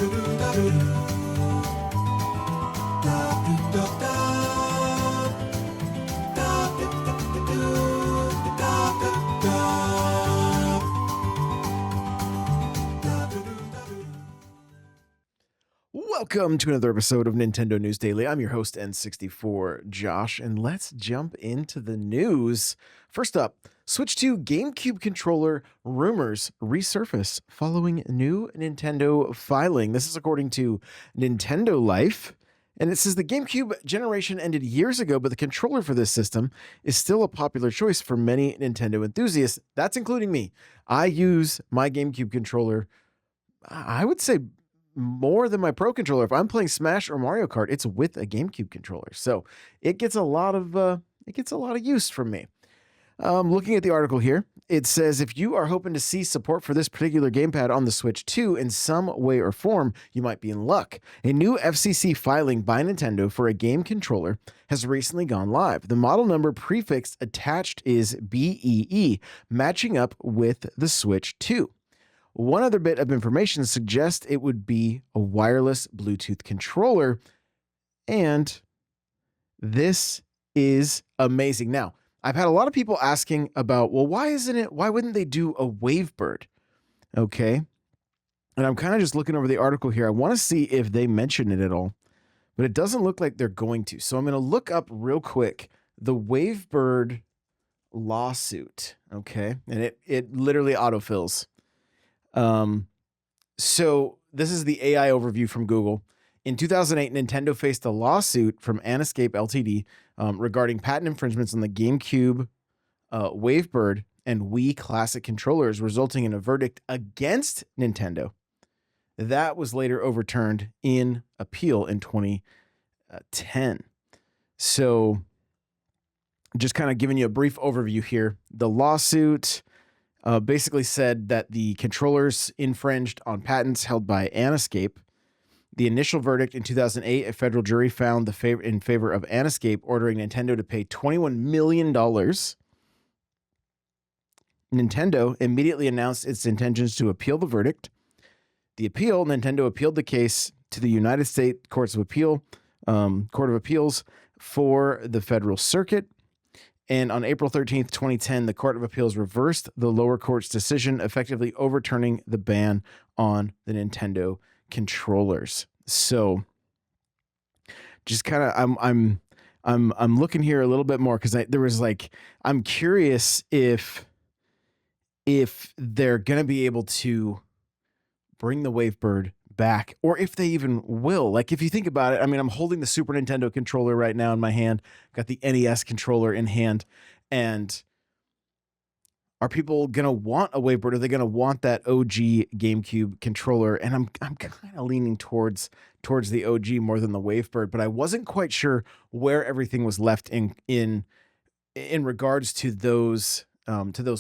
Welcome to another episode of Nintendo News Daily. I'm your host, N64 Josh, and let's jump into the news. First up, Switch 2 GameCube controller rumors resurface following new Nintendo filing. This is according to Nintendo Life, and it says the GameCube generation ended years ago, but the controller for this system is still a popular choice for many Nintendo enthusiasts. That's including me. I use my GameCube controller, I would say, more than my Pro controller. If I'm playing Smash or Mario Kart, it's with a GameCube controller, so it gets a lot of use from me. Looking at the article here, it says if you are hoping to see support for this particular gamepad on the Switch 2 in some way or form, you might be in luck. A new FCC filing by Nintendo for a game controller has recently gone live. The model number prefix attached is BEE, matching up with the Switch 2. One other bit of information suggests it would be a wireless Bluetooth controller, and this is amazing. Now, I've had a lot of people asking about, well, why wouldn't they do a Wavebird? Okay. And I'm kind of just looking over the article here. I want to see if they mention it at all, but it doesn't look like they're going to. So I'm going to look up real quick the Wavebird lawsuit. Okay. And it literally autofills. So this is the AI overview from Google. In 2008, Nintendo faced a lawsuit from Aniscape Ltd. Regarding patent infringements on the GameCube, Wavebird, and Wii Classic controllers, resulting in a verdict against Nintendo. That was later overturned in appeal in 2010. So just kind of giving you a brief overview here. The lawsuit basically said that the controllers infringed on patents held by Aniscape. The initial verdict in 2008, a federal jury found in favor of Aniscape, ordering Nintendo to pay $21 million. Nintendo immediately announced its intentions to appeal the verdict. Nintendo appealed the case to the United States Court of Appeals for the Federal Circuit. And on April 13th, 2010, the Court of Appeals reversed the lower court's decision, effectively overturning the ban on the Nintendo controllers. So just kind of I'm looking here a little bit more because I'm curious if they're going to be able to bring the Wavebird back, or if they even will. Like, if you think about it, I mean, I'm holding the Super Nintendo controller right now in my hand, got the NES controller in hand, and are people gonna want a Wavebird? Are they gonna want that OG GameCube controller? And I'm kind of leaning towards the OG more than the Wavebird, but I wasn't quite sure where everything was left in regards to those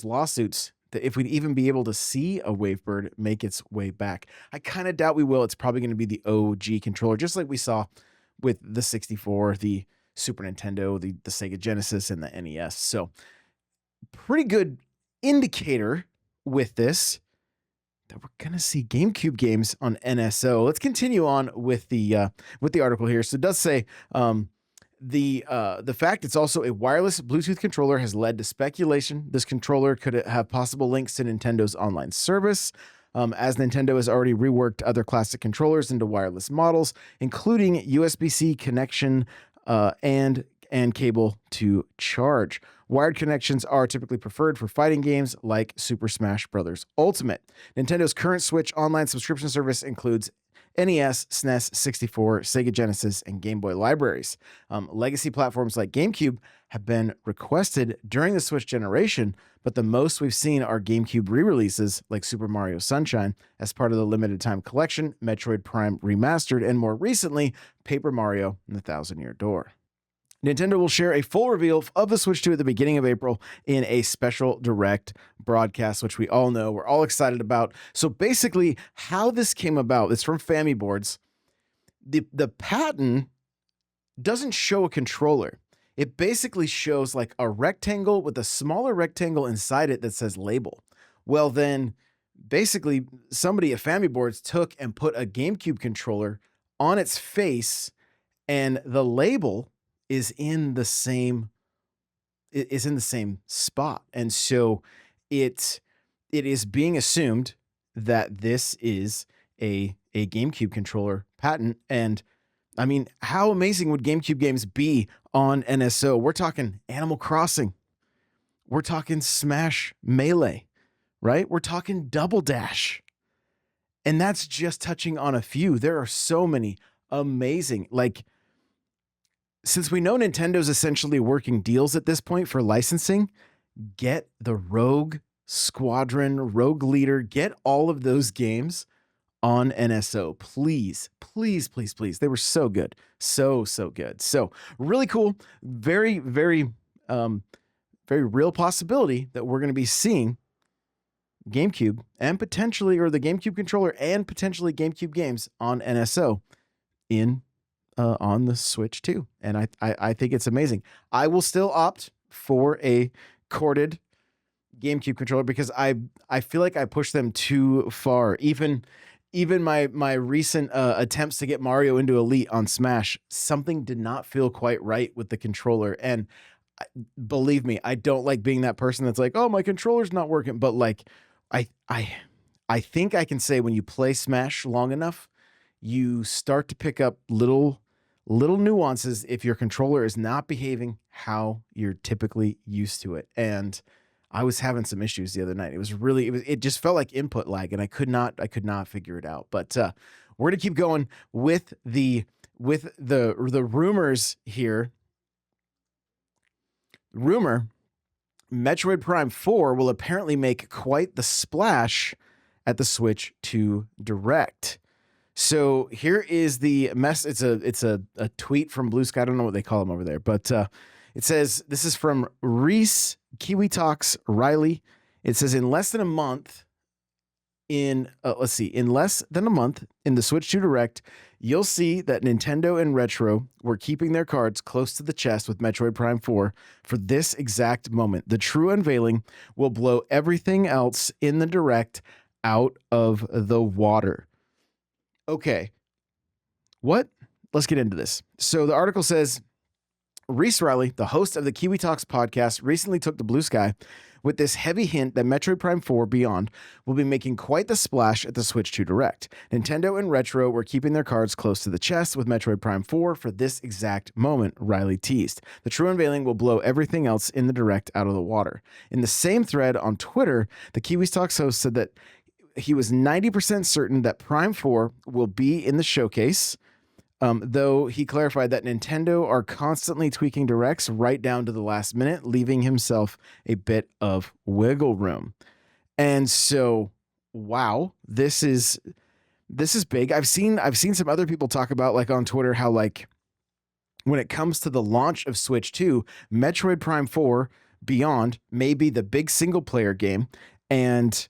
lawsuits. That if we'd even be able to see a Wavebird make its way back. I kind of doubt we will. It's probably going to be the OG controller, just like we saw with the 64, the Super Nintendo, the Sega Genesis, and the NES. So pretty good indicator with this that we're going to see GameCube games on NSO. Let's continue on with the article here. So it does say, the fact it's also a wireless Bluetooth controller has led to speculation. This controller could have possible links to Nintendo's online service, as Nintendo has already reworked other classic controllers into wireless models, including USB-C connection and cable to charge. Wired connections are typically preferred for fighting games like Super Smash Bros. Ultimate. Nintendo's current Switch online subscription service includes NES, SNES, 64, Sega Genesis, and Game Boy libraries. Legacy platforms like GameCube have been requested during the Switch generation, but the most we've seen are GameCube re-releases like Super Mario Sunshine as part of the limited time collection, Metroid Prime Remastered, and more recently, Paper Mario and the Thousand Year Door. Nintendo will share a full reveal of the Switch 2 at the beginning of April in a special direct broadcast, which we all know, we're all excited about. So basically, how this came about, it's from Fami Boards. The patent doesn't show a controller. It basically shows like a rectangle with a smaller rectangle inside it that says label. Well, then basically somebody at Family Boards took and put a GameCube controller on its face, and the label is in the same spot. And so it is being assumed that this is a GameCube controller patent. And I mean, how amazing would GameCube games be on NSO? We're talking Animal Crossing. We're talking Smash Melee, right? We're talking Double Dash. And that's just touching on a few. There are so many amazing, like, since we know Nintendo's essentially working deals at this point for licensing, get the Rogue Squadron, Rogue Leader, get all of those games on NSO. Please, please, please, please. They were so good. So good. So really cool. Very, very, very real possibility that we're going to be seeing GameCube and potentially, or the GameCube controller and potentially GameCube games on NSO in on the Switch too. And I think it's amazing. I will still opt for a corded GameCube controller because I feel like I pushed them too far. Even my recent attempts to get Mario into Elite on Smash, something did not feel quite right with the controller. And believe me, I don't like being that person that's like, oh, my controller's not working. But like, I think I can say when you play Smash long enough, you start to pick up little nuances if your controller is not behaving how you're typically used to it. And I was having some issues the other night. It just felt like input lag, and I could not figure it out. But we're gonna keep going with the rumors here. Rumor: Metroid Prime 4 will apparently make quite the splash at the Switch 2 Direct. So here is the mess. It's a tweet from Blue Sky. I don't know what they call them over there, but it says, this is from Reese Kiwi Talks Riley. It says, in less than a month in the Switch 2 Direct, you'll see that Nintendo and Retro were keeping their cards close to the chest with Metroid Prime 4 for this exact moment. The true unveiling will blow everything else in the Direct out of the water. Okay. What? Let's get into this. So the article says, Reese Riley, the host of the Kiwi Talks podcast, recently took to Blue Sky with this heavy hint that Metroid Prime 4 Beyond will be making quite the splash at the Switch 2 Direct. Nintendo and Retro were keeping their cards close to the chest with Metroid Prime 4 for this exact moment, Riley teased. The true unveiling will blow everything else in the Direct out of the water. In the same thread on Twitter, the Kiwi Talks host said that he was 90% certain that Prime 4 will be in the showcase, though he clarified that Nintendo are constantly tweaking directs right down to the last minute, leaving himself a bit of wiggle room. And so, wow, this is big. I've seen some other people talk about, like on Twitter, how like when it comes to the launch of Switch 2, Metroid Prime 4 Beyond may be the big single player game, and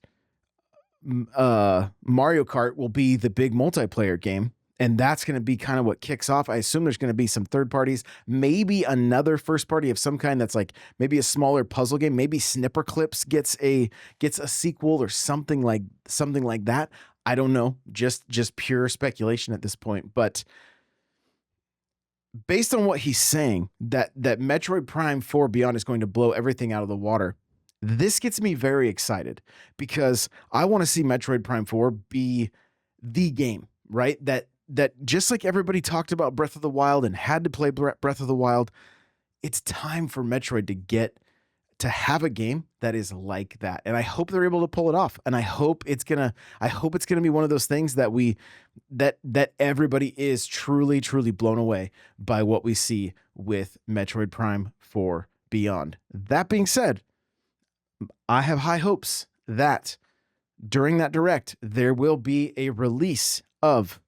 Mario Kart will be the big multiplayer game. And that's going to be kind of what kicks off. I assume there's going to be some third parties, maybe another first party of some kind that's like maybe a smaller puzzle game. Maybe Snipper Clips gets a sequel or something like that. I don't know. Just pure speculation at this point. But based on what he's saying, that Metroid Prime 4 Beyond is going to blow everything out of the water, this gets me very excited because I want to see Metroid Prime 4 be the game, right? That just like everybody talked about Breath of the Wild and had to play Breath of the Wild, it's time for Metroid to have a game that is like that. And I hope they're able to pull it off. And I hope it's gonna be one of those things that everybody is truly, truly blown away by what we see with Metroid Prime 4 Beyond. That being said, I have high hopes that during that Direct, there will be a release of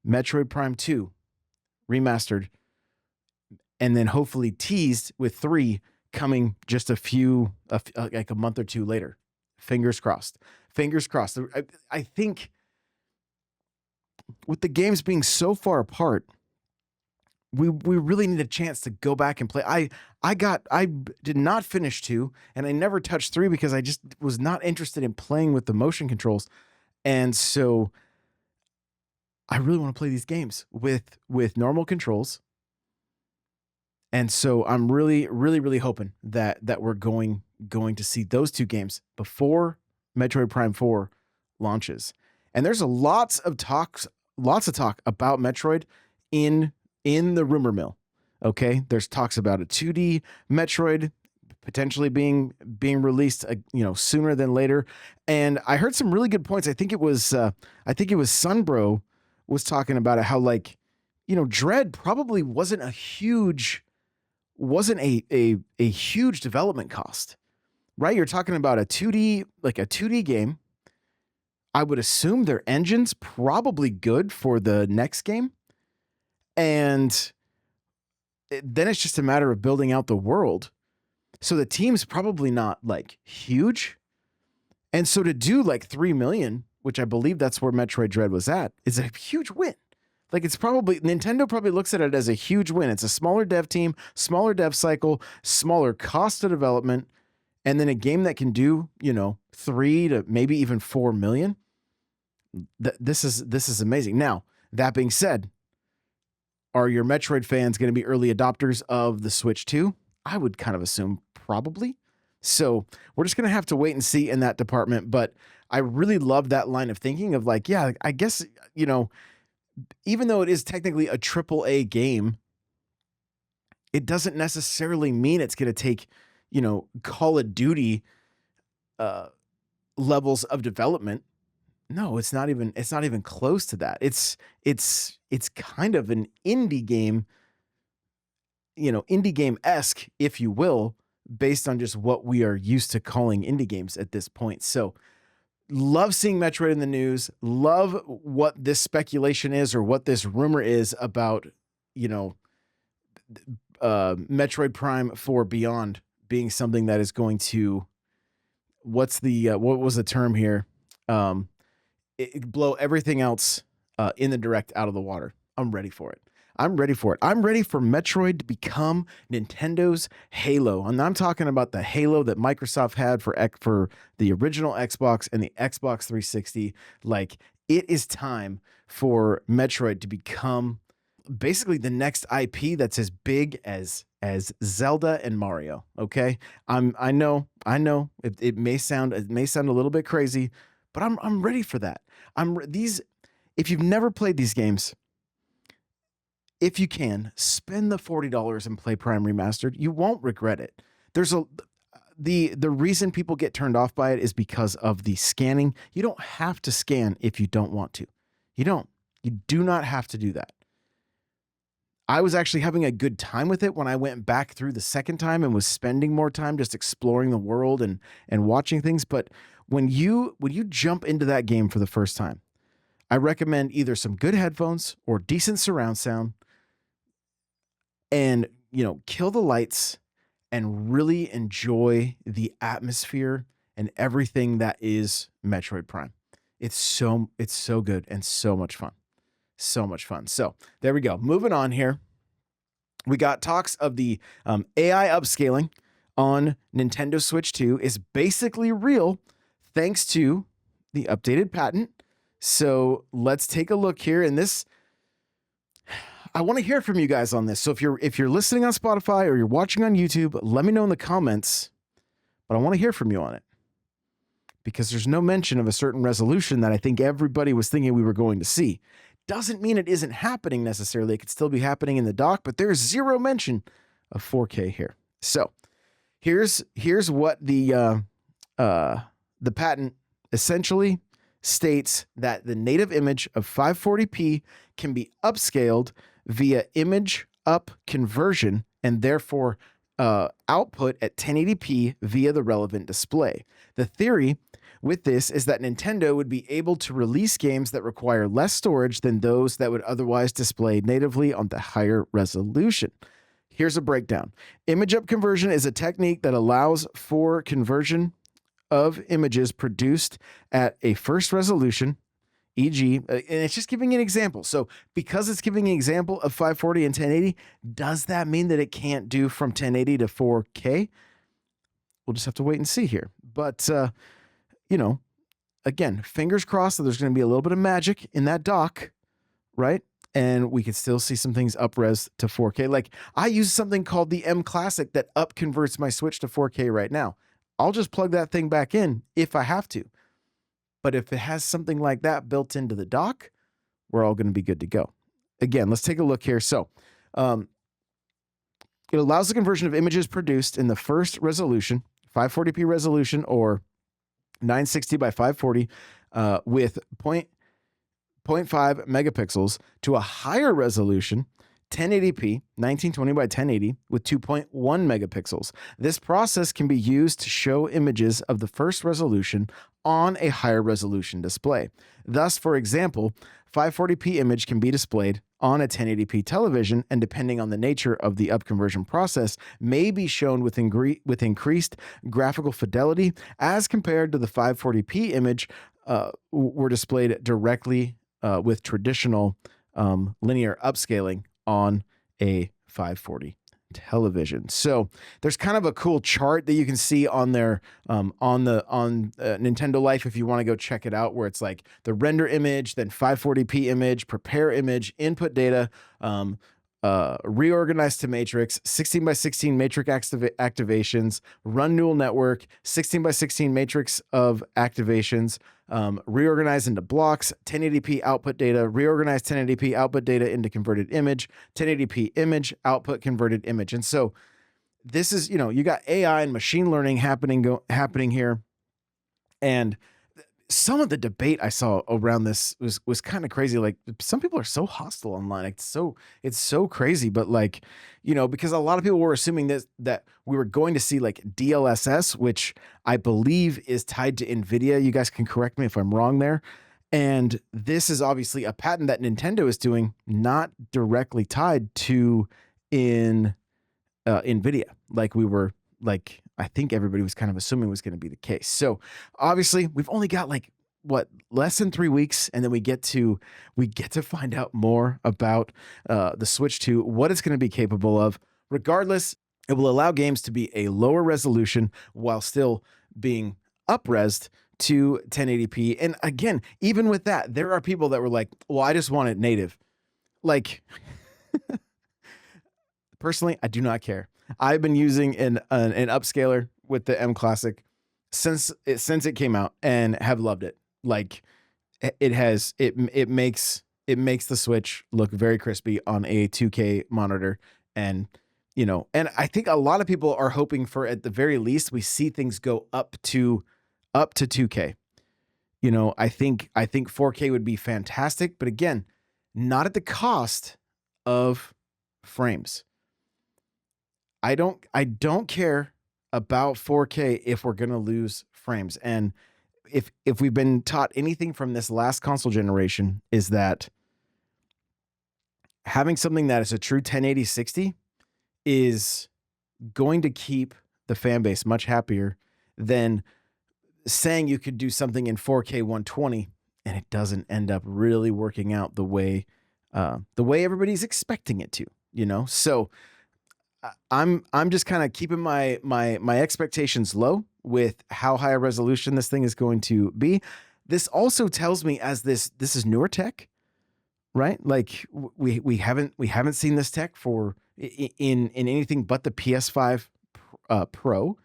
Metroid Prime 2 remastered, and then hopefully teased with 3 coming just like a month or two later. Fingers crossed. Fingers crossed. I think with the games being so far apart, we really need a chance to go back and play. I did not finish 2, and I never touched 3 because I just was not interested in playing with the motion controls. And so I really want to play these games with normal controls. And so I'm really, really, really hoping that we're going to see those 2 games before Metroid Prime 4 launches. And there's lots of talk about Metroid in the rumor mill. Okay, there's talks about a 2D Metroid potentially being released, sooner than later. And I heard some really good points. I think it was Sunbro was talking about it, how Dread probably wasn't a huge development cost, right? You're talking about a 2D game. I would assume their engine's probably good for the next game. And then it's just a matter of building out the world. So the team's probably not huge. And so to do 3 million, which I believe that's where Metroid Dread was at, is a huge win. Nintendo probably looks at it as a huge win. It's a smaller dev team, smaller dev cycle, smaller cost of development, and then a game that can do, 3 to maybe even 4 million. This is amazing. Now, that being said, are your Metroid fans going to be early adopters of the Switch 2? I would kind of assume probably. So we're just going to have to wait and see in that department. But I really love that line of thinking of I guess, even though it is technically a AAA game, it doesn't necessarily mean it's going to take, Call of Duty levels of development. No, it's not even close to that. It's kind of an indie game, indie game-esque, if you will, based on just what we are used to calling indie games at this point. So love seeing Metroid in the news. Love what this speculation is, or what this rumor is about, Metroid Prime 4 Beyond being something that is going to, what was the term here? Blow everything else in the direct out of the water. I'm ready for it. I'm ready for Metroid to become Nintendo's Halo. And I'm talking about the Halo that Microsoft had for the original Xbox and the Xbox 360. It is time for Metroid to become basically the next IP that's as big as Zelda and Mario. Okay, I know it may sound a little bit crazy, but I'm ready for that. If you've never played these games, if you can, spend the $40 and play Prime Remastered. You won't regret it. The reason people get turned off by it is because of the scanning. You don't have to scan if you don't want to. You do not have to do that. I was actually having a good time with it when I went back through the second time and was spending more time just exploring the world and watching things. But when you jump into that game for the first time, I recommend either some good headphones or decent surround sound, and kill the lights and really enjoy the atmosphere and everything that is Metroid Prime. It's so good and so much fun. So much fun. So there we go. Moving on here. We got talks of the AI upscaling on Nintendo Switch 2 is basically real thanks to the updated patent. So let's take a look here. And this, I want to hear from you guys on this. So if you're listening on Spotify or you're watching on YouTube, let me know in the comments. But I want to hear from you on it, because there's no mention of a certain resolution that I think everybody was thinking we were going to see. Doesn't mean it isn't happening necessarily. It could still be happening in the dock, but there's zero mention of 4K here. So here's what the patent essentially states: that the native image of 540p can be upscaled via image up conversion and therefore output at 1080p via the relevant display. The theory with this is that Nintendo would be able to release games that require less storage than those that would otherwise display natively on the higher resolution. Here's a breakdown. Image up conversion is a technique that allows for conversion of images produced at a first resolution e.g., and it's just giving an example. So because it's giving an example of 540 and 1080, does that mean that it can't do from 1080 to 4K? We'll just have to wait and see here. But, again, fingers crossed that there's going to be a little bit of magic in that dock, right? And we could still see some things up-res to 4K. Like, I use something called the M Classic that up-converts my Switch to 4K right now. I'll just plug that thing back in if I have to. But if it has something like that built into the dock, we're all going to be good to go. Again, let's take a look here. So it allows the conversion of images produced in the first resolution, 540p resolution or 960 by 540 with 0.5 megapixels to a higher resolution, 1080p, 1920 by 1080 with 2.1 megapixels. This process can be used to show images of the first resolution on a higher resolution display. Thus, for example, 540p image can be displayed on a 1080p television, and depending on the nature of the upconversion process, may be shown with increased graphical fidelity as compared to the 540p image were displayed directly with traditional linear upscaling on a 540 television. So there's kind of a cool chart that you can see on their on Nintendo Life if you want to go check it out, where it's like the render image, then 540p image, prepare image, input data, reorganized to matrix, 16 by 16 matrix activations, run neural network, 16 by 16 matrix of activations, reorganized into blocks, 1080p output data, reorganized 1080p output data into converted image, 1080p image, output converted image. And so this is, you got AI and machine learning happening here. And some of the debate I saw around this was kind of crazy. Like, some people are so hostile online. It's so crazy, but because a lot of people were assuming that we were going to see like DLSS, which I believe is tied to NVIDIA. You guys can correct me if I'm wrong there. And this is obviously a patent that Nintendo is doing, not directly tied to NVIDIA. I think everybody was kind of assuming was going to be the case. So obviously we've only got less than 3 weeks, and then we get to find out more about the Switch 2, what it's going to be capable of. Regardless, it will allow games to be a lower resolution while still being up-resed to 1080p. And again, even with that, there are people that were like, well, I just want it native. Personally, I do not care. I've been using an upscaler with the M Classic since it came out and have loved it. It makes the Switch look very crispy on a 2K monitor, and I think a lot of people are hoping for, at the very least, we see things go up to 2K. I think 4K would be fantastic, but again, not at the cost of frames. I don't care about 4K if we're going to lose frames. And if we've been taught anything from this last console generation, is that having something that is a true 1080-60 is going to keep the fan base much happier than saying you could do something in 4K 120 and it doesn't end up really working out the way everybody's expecting it to, So I'm just kind of keeping my expectations low with how high a resolution this thing is going to be. This also tells me, as this is newer tech, right? Like we haven't seen this tech for in anything but the PS5 Pro,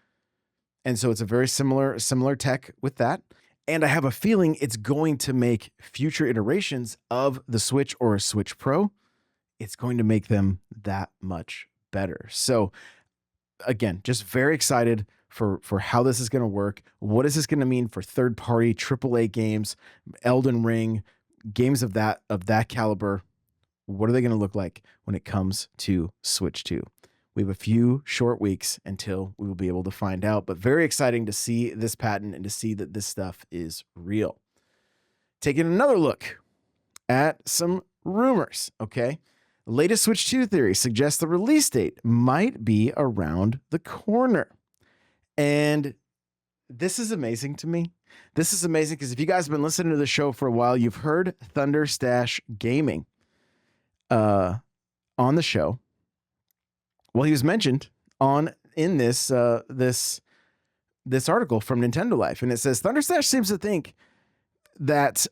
and so it's a very similar tech with that. And I have a feeling it's going to make future iterations of the Switch or a Switch Pro, it's going to make them that much better. So again, just very excited for how this is going to work. What is this going to mean for third-party AAA games, Elden Ring, games of that caliber? What are they going to look like when it comes to Switch 2? We have a few short weeks until we will be able to find out, but very exciting to see this patent and to see that this stuff is real. Taking another look at some rumors, okay? The latest Switch 2 theory suggests the release date might be around the corner. And this is amazing to me This is amazing because if you guys have been listening to the show for a while, you've heard Thunder Stash Gaming on the show. Well, he was mentioned in this article from Nintendo Life, and it says Thunder Stash seems to think that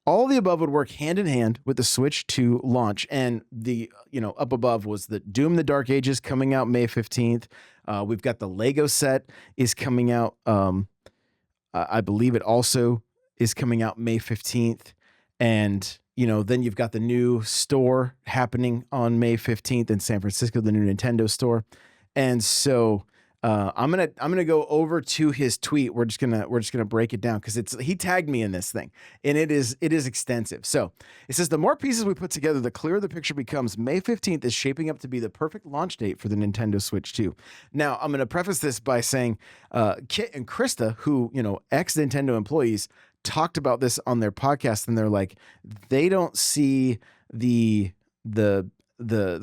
all of the above would work hand in hand with the Switch 2 launch. And the, up above was the Doom the Dark Ages coming out May 15th. We've got the Lego set is coming out. I believe it also is coming out May 15th. And, then you've got the new store happening on May 15th in San Francisco, the new Nintendo store. And so I'm gonna go over to his tweet. We're just gonna break it down because he tagged me in this thing, and it is extensive. So it says the more pieces we put together, the clearer the picture becomes. May 15th is shaping up to be the perfect launch date for the Nintendo Switch 2. Now I'm gonna preface this by saying Kit and Krista, who ex-Nintendo employees, talked about this on their podcast, and they're like, they don't see the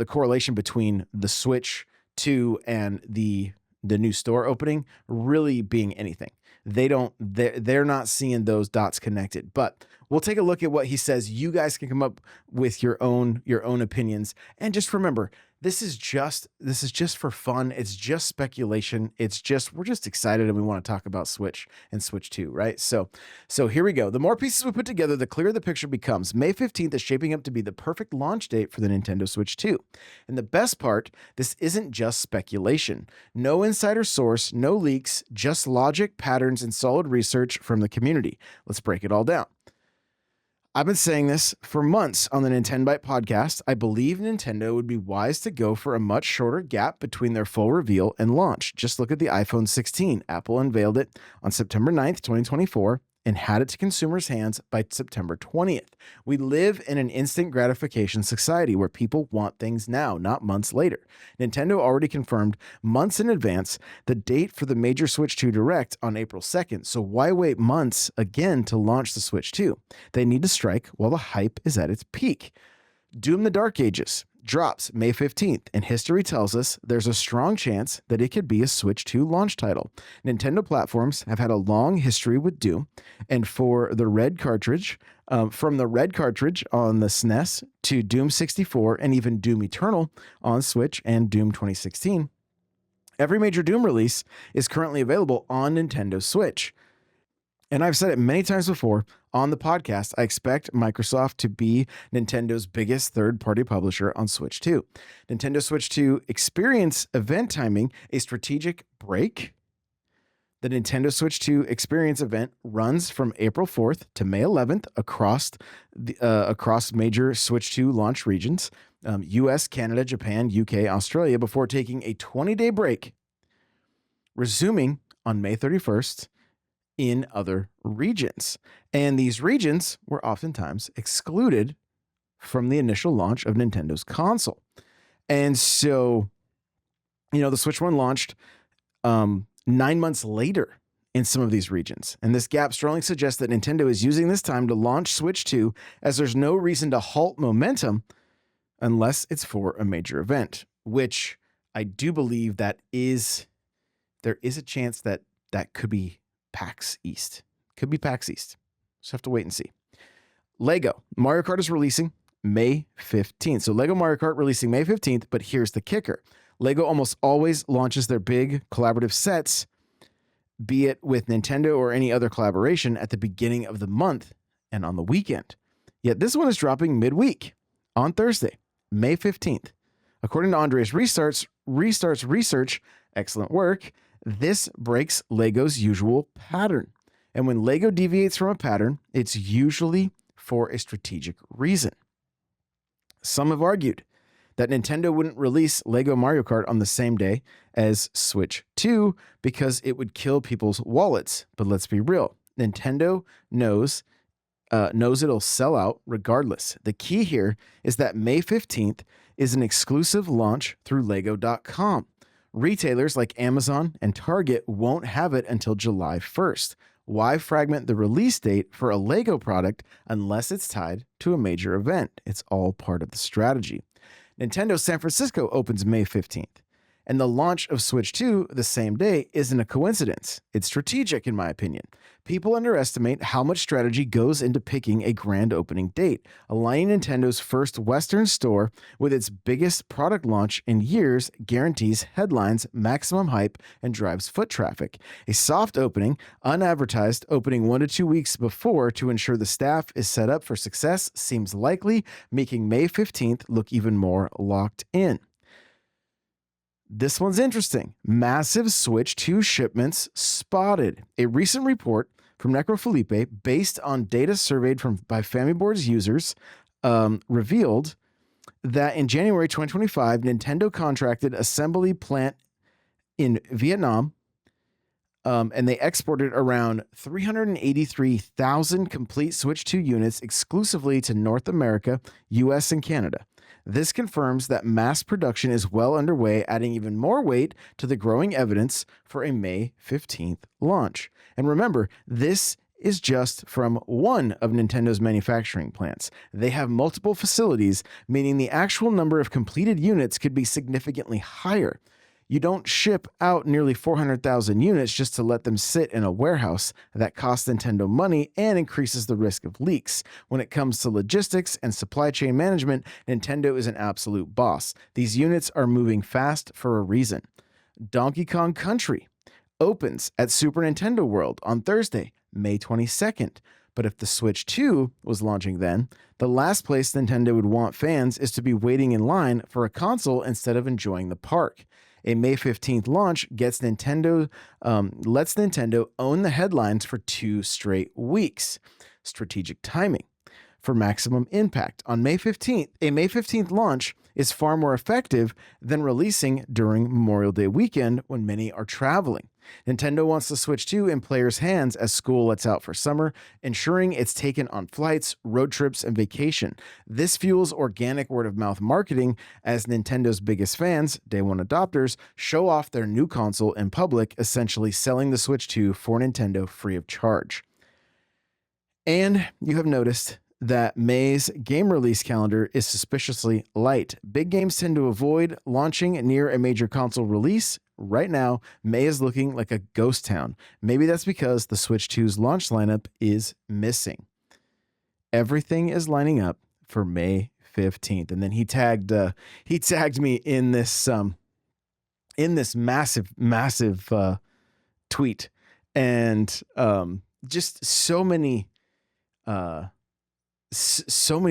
correlation between the Switch 2 and the new store opening really being anything. They're not seeing those dots connected. But we'll take a look at what he says. You guys can come up with your own opinions, and just remember, this is just for fun. It's just speculation. We're just excited, and we want to talk about Switch and Switch 2, right? So here we go. The more pieces we put together, the clearer the picture becomes. May 15th is shaping up to be the perfect launch date for the Nintendo Switch 2. And the best part, this isn't just speculation. No insider source, no leaks, just logic, patterns, and solid research from the community. Let's break it all down. I've been saying this for months on the Nintendo Byte podcast. I believe Nintendo would be wise to go for a much shorter gap between their full reveal and launch. Just look at the iPhone 16. Apple unveiled it on September 9th, 2024, and had it to consumers' hands by September 20th. We live in an instant gratification society where people want things now, not months later. Nintendo already confirmed months in advance the date for the major Switch 2 Direct on April 2nd, so why wait months again to launch the Switch 2? They need to strike while the hype is at its peak. Doom the Dark Ages drops May 15th, and history tells us there's a strong chance that it could be a Switch 2 launch title. Nintendo platforms have had a long history with Doom, and for the red cartridge, from the red cartridge on the SNES to Doom 64 and even Doom Eternal on Switch and Doom 2016, every major Doom release is currently available on Nintendo Switch. And I've said it many times before on the podcast, I expect Microsoft to be Nintendo's biggest third-party publisher on Switch 2. Nintendo Switch 2 Experience event timing a strategic break. The Nintendo Switch 2 Experience event runs from April 4th to May 11th across major Switch 2 launch regions, US, Canada, Japan, UK, Australia, before taking a 20-day break, resuming on May 31st. In other regions. And these regions were oftentimes excluded from the initial launch of Nintendo's console. And so, the Switch 1 launched 9 months later in some of these regions. And this gap strongly suggests that Nintendo is using this time to launch Switch 2, as there's no reason to halt momentum unless it's for a major event, which I do believe there is a chance that could be PAX East. Could be PAX East. Just have to wait and see. Lego Mario Kart is releasing May 15th. So Lego Mario Kart releasing May 15th, but here's the kicker. Lego almost always launches their big collaborative sets, be it with Nintendo or any other collaboration, at the beginning of the month and on the weekend. Yet this one is dropping midweek on Thursday, May 15th. According to Andreas Restart's research, excellent work, this breaks Lego's usual pattern. And when Lego deviates from a pattern, it's usually for a strategic reason. Some have argued that Nintendo wouldn't release Lego Mario Kart on the same day as Switch 2 because it would kill people's wallets. But let's be real. Nintendo knows it'll sell out regardless. The key here is that May 15th is an exclusive launch through Lego.com. Retailers like Amazon and Target won't have it until July 1st. Why fragment the release date for a Lego product unless it's tied to a major event? It's all part of the strategy. Nintendo San Francisco opens May 15th, And the launch of Switch 2 the same day isn't a coincidence. It's strategic, in my opinion. People underestimate how much strategy goes into picking a grand opening date. Aligning Nintendo's first Western store with its biggest product launch in years guarantees headlines, maximum hype, and drives foot traffic. A soft opening, unadvertised, opening 1 to 2 weeks before to ensure the staff is set up for success seems likely, making May 15th look even more locked in. This one's interesting. Massive Switch 2 shipments spotted. A recent report from Necrofelipe, based on data surveyed by FamiBoard's users, revealed that in January 2025, Nintendo contracted assembly plant in Vietnam, and they exported around 383,000 complete Switch 2 units exclusively to North America, US, and Canada. This confirms that mass production is well underway, adding even more weight to the growing evidence for a May 15th launch. And remember, this is just from one of Nintendo's manufacturing plants. They have multiple facilities, meaning the actual number of completed units could be significantly higher. You don't ship out nearly 400,000 units just to let them sit in a warehouse. That costs Nintendo money and increases the risk of leaks. When it comes to logistics and supply chain management, Nintendo is an absolute boss. These units are moving fast for a reason. Donkey Kong Country opens at Super Nintendo World on Thursday, May 22nd. But if the Switch 2 was launching then, the last place Nintendo would want fans is to be waiting in line for a console instead of enjoying the park. A May 15th launch lets Nintendo own the headlines for 2 straight weeks. Strategic timing. For maximum impact. On May 15th, a May 15th launch is far more effective than releasing during Memorial Day weekend when many are traveling. Nintendo wants the Switch 2 in players' hands as school lets out for summer, ensuring it's taken on flights, road trips, and vacation. This fuels organic word-of-mouth marketing as Nintendo's biggest fans, day one adopters, show off their new console in public, essentially selling the Switch 2 for Nintendo free of charge. And you have noticed that May's game release calendar is suspiciously light. Big games tend to avoid launching near a major console release. Right now, May is looking like a ghost town. Maybe that's because the Switch 2's launch lineup is missing. Everything is lining up for May 15th. And then he tagged me in this massive tweet, and just so many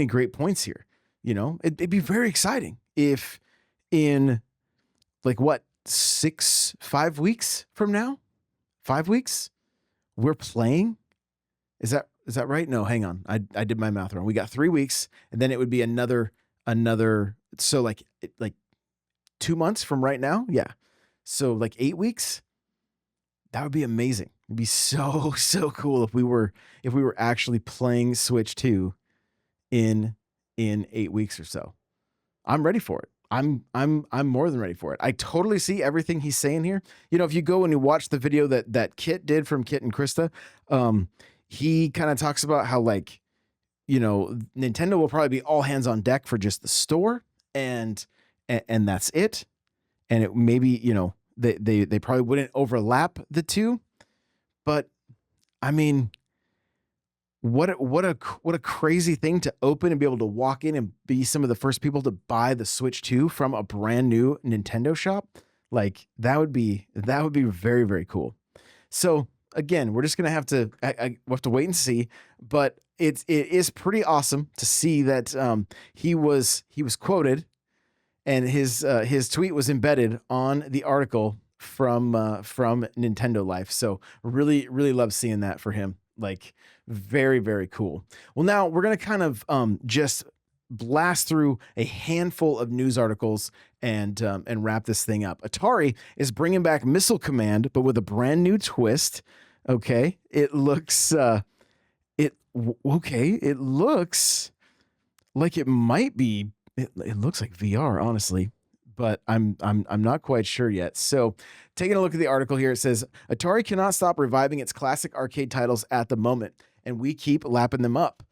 great points here. You know, it'd be very exciting if in 5 weeks from now, 5 weeks, we're playing. Is that right? No, hang on. I did my math wrong. We got 3 weeks, and then it would be another. So like 2 months from right now. Yeah. So like 8 weeks. That would be amazing. It'd be so cool if we were actually playing Switch 2 in 8 weeks or so. I'm ready for it. I'm more than ready for it. I totally see everything he's saying here. You know, if you go and you watch the video that Kit did from Kit and Krista, he kind of talks about how, like, you know, Nintendo will probably be all hands on deck for just the store, and that's it. And it maybe, you know, they probably wouldn't overlap the two, but I mean, what a crazy thing to open and be able to walk in and be some of the first people to buy the Switch 2 from a brand new Nintendo shop. Like, that would be very, very cool. So again, we're just going to have to, we'll have to wait and see, but it is pretty awesome to see that he was quoted, and his tweet was embedded on the article from Nintendo Life. So really, really love seeing that for him. Like, very, very cool. Well, now we're going to kind of just blast through a handful of news articles and wrap this thing up. Atari is bringing back Missile Command, but with a brand new twist. Okay. It looks it looks like it might be, it looks like VR, honestly, but I'm not quite sure yet. So taking a look at the article here, it says Atari cannot stop reviving its classic arcade titles at the moment, and we keep lapping them up.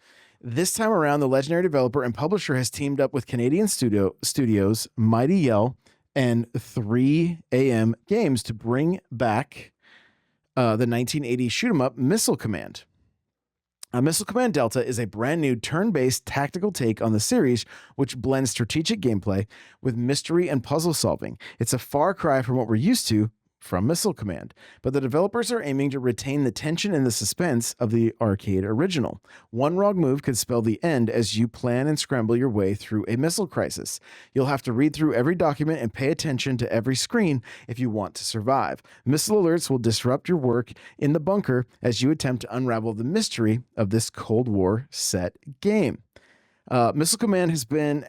This time around, the legendary developer and publisher has teamed up with Canadian studios Mighty Yell and 3 a.m. games to bring back the 1980 shoot 'em up Missile Command. Missile Command Delta is a brand new turn-based tactical take on the series, which blends strategic gameplay with mystery and puzzle solving. It's a far cry from what we're used to from Missile Command, but the developers are aiming to retain the tension and the suspense of the arcade original. One wrong move could spell the end as you plan and scramble your way through a missile crisis. You'll have to read through every document and pay attention to every screen if you want to survive. Missile alerts will disrupt your work in the bunker as you attempt to unravel the mystery of this Cold War set game. Missile Command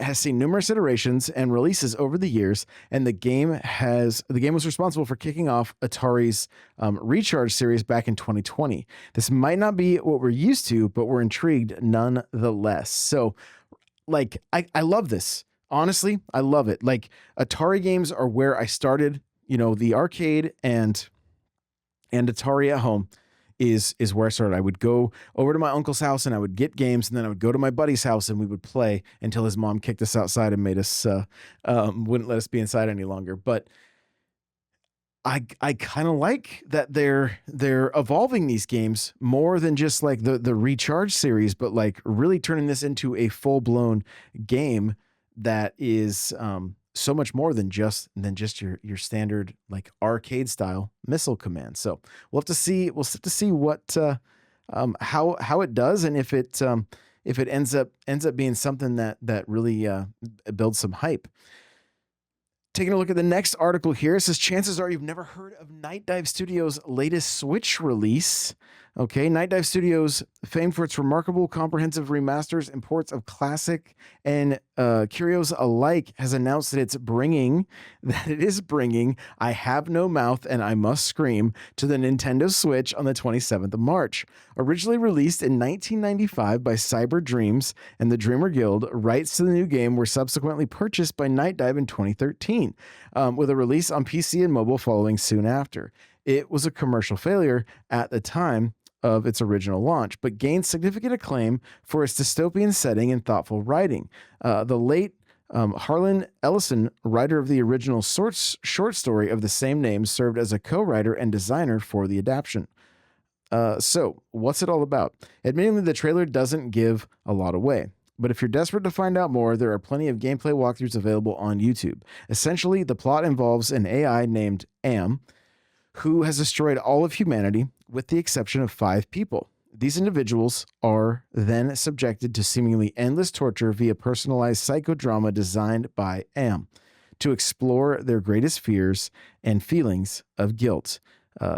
has seen numerous iterations and releases over the years, and the game was responsible for kicking off Atari's Recharge series back in 2020. This might not be what we're used to, but we're intrigued nonetheless. So, like, I love this. Honestly, I love it. Like, Atari games are where I started. The arcade and Atari at home is where I started. I would go over to my uncle's house and I would get games, and then I would go to my buddy's house and we would play until his mom kicked us outside and made us wouldn't let us be inside any longer. But I kind of like that they're evolving these games more than just like the Recharge series, but like really turning this into a full-blown game that is so much more than just your standard like arcade style Missile Command. So we'll have to see what how it does, and if it ends up being something that really builds some hype. Taking a look at the next article here, it says chances are you've never heard of Night Dive Studios' latest Switch release. Okay, Night Dive Studios, famed for its remarkable comprehensive remasters and ports of classic and curios alike, has announced that it is bringing I Have No Mouth and I Must Scream to the Nintendo Switch on the 27th of March. Originally released in 1995 by Cyber Dreams and the Dreamer Guild, rights to the new game were subsequently purchased by Night Dive in 2013, with a release on PC and mobile following soon after. It was a commercial failure at the time of its original launch, but gained significant acclaim for its dystopian setting and thoughtful writing. The late Harlan Ellison, writer of the original short story of the same name, served as a co-writer and designer for the adaptation. So, what's it all about? Admittedly, the trailer doesn't give a lot away, but if you're desperate to find out more, there are plenty of gameplay walkthroughs available on YouTube. Essentially, the plot involves an AI named Am, who has destroyed all of humanity with the exception of 5 people. These individuals are then subjected to seemingly endless torture via personalized psychodrama designed by Am to explore their greatest fears and feelings of guilt.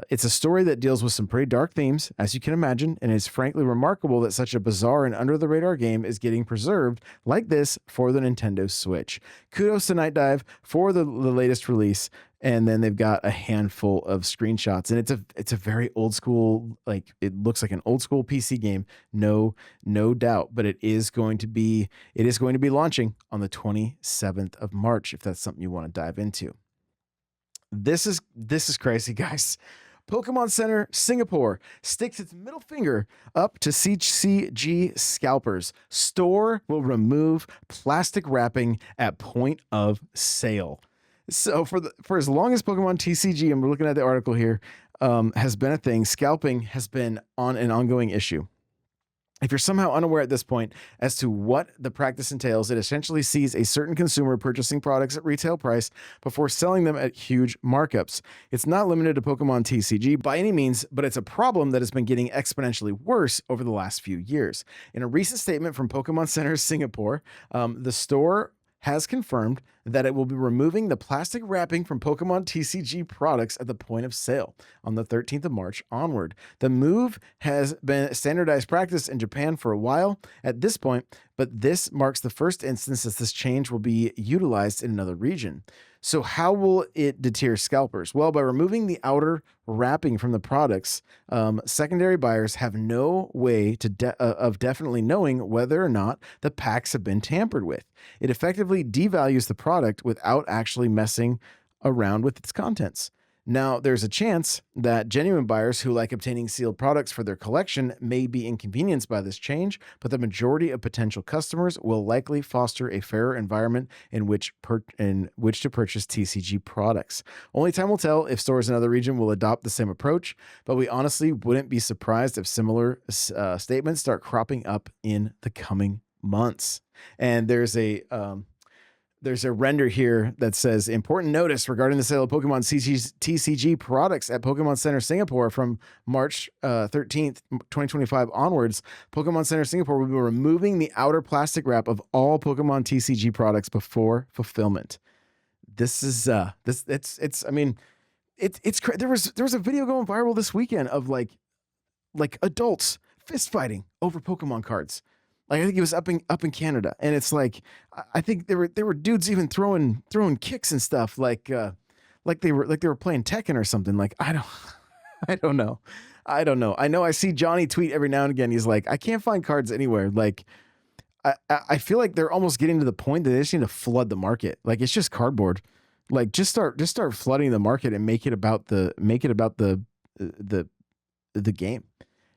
It's a story that deals with some pretty dark themes, as you can imagine, and it's frankly remarkable that such a bizarre and under-the-radar game is getting preserved like this for the Nintendo Switch. Kudos to Night Dive for the latest release, and then they've got a handful of screenshots, and it's a very old school, like it looks like an old school PC game, no doubt, but it is going to be launching on the 27th of March if that's something you want to dive into. This is crazy, guys. Pokemon Center Singapore sticks its middle finger up to CCG scalpers. Store will remove plastic wrapping at point of sale. So for as long as Pokemon TCG, and we're looking at the article here, has been a thing, scalping has been an ongoing issue. If you're somehow unaware at this point as to what the practice entails, it essentially sees a certain consumer purchasing products at retail price before selling them at huge markups. It's not limited to Pokemon TCG by any means, but it's a problem that has been getting exponentially worse over the last few years. In a recent statement from Pokemon Center Singapore, the store has confirmed that it will be removing the plastic wrapping from Pokemon TCG products at the point of sale on the 13th of March onward. The move has been standardized practice in Japan for a while at this point, but this marks the first instance that this change will be utilized in another region. So how will it deter scalpers? Well, by removing the outer wrapping from the products, secondary buyers have no way of definitely knowing whether or not the packs have been tampered with. It effectively devalues the product without actually messing around with its contents. Now, there's a chance that genuine buyers who like obtaining sealed products for their collection may be inconvenienced by this change, but the majority of potential customers will likely foster a fairer environment in which to purchase TCG products. Only time will tell if stores in other regions will adopt the same approach, but we honestly wouldn't be surprised if similar statements start cropping up in the coming months. And there's a render here that says important notice regarding the sale of Pokemon TCG products at Pokemon Center Singapore from March 13th, 2025 onwards. Pokemon Center Singapore will be removing the outer plastic wrap of all Pokemon TCG products before fulfillment. This is there was a video going viral this weekend of like adults fist fighting over Pokemon cards. Like I think it was up in Canada, and it's like I think there were dudes even throwing kicks and stuff like they were playing Tekken or something. Like I don't know. I know I see Johnny tweet every now and again. He's like, I can't find cards anywhere. Like I feel like they're almost getting to the point that they just need to flood the market. Like it's just cardboard. Like just start flooding the market and make it about the game.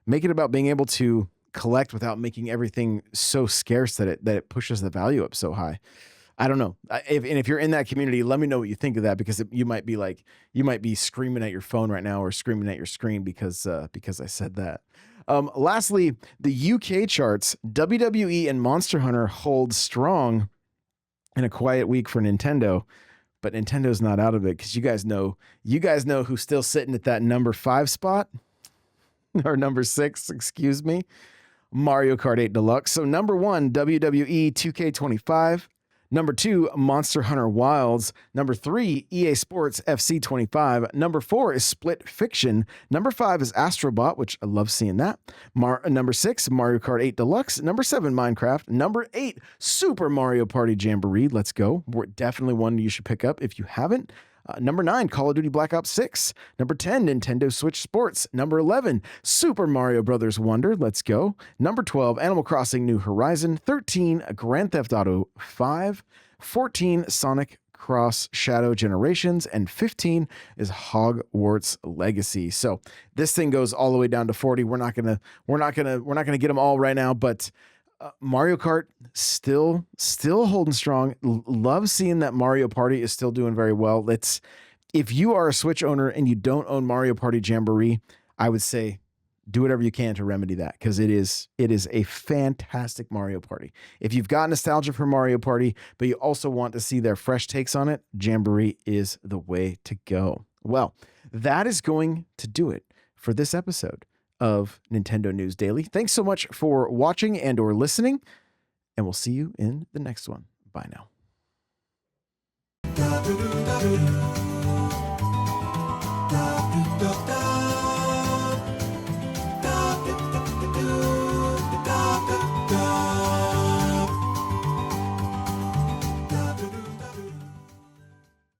Make it about being able to collect without making everything so scarce that it pushes the value up so high. I don't know. If you're in that community, let me know what you think of that, because you might be screaming at your phone right now or screaming at your screen because I said that. Lastly, the UK charts, WWE and Monster Hunter hold strong in a quiet week for Nintendo, but Nintendo's not out of it, because you guys know who's still sitting at that number 5 spot or number 6, excuse me. Mario Kart 8 Deluxe. So number 1, WWE 2K25. Number 2, Monster Hunter Wilds. Number 3, EA Sports FC 25. Number 4 is Split Fiction. Number 5 is Astrobot, which I love seeing that. Number 6, Mario Kart 8 Deluxe. Number 7, Minecraft. Number 8, Super Mario Party Jamboree. Let's go. Definitely one you should pick up if you haven't. Number 9, Call of Duty Black Ops 6. Number 10, Nintendo Switch Sports. Number 11, Super Mario Brothers Wonder. Let's go. Number 12, Animal Crossing New Horizon. 13, Grand Theft Auto 5. 14, Sonic Cross Shadow Generations. And 15 is Hogwarts Legacy. So this thing goes all the way down to 40. We're not gonna get them all right now, but Mario Kart still holding strong. Love seeing that Mario Party is still doing very well. If you are a Switch owner and you don't own Mario Party Jamboree, I would say do whatever you can to remedy that, because it is a fantastic Mario Party. If you've got nostalgia for Mario Party, but you also want to see their fresh takes on it, Jamboree is the way to go. Well, that is going to do it for this episode of Nintendo News Daily. Thanks so much for watching and or listening, and we'll see you in the next one. Bye now.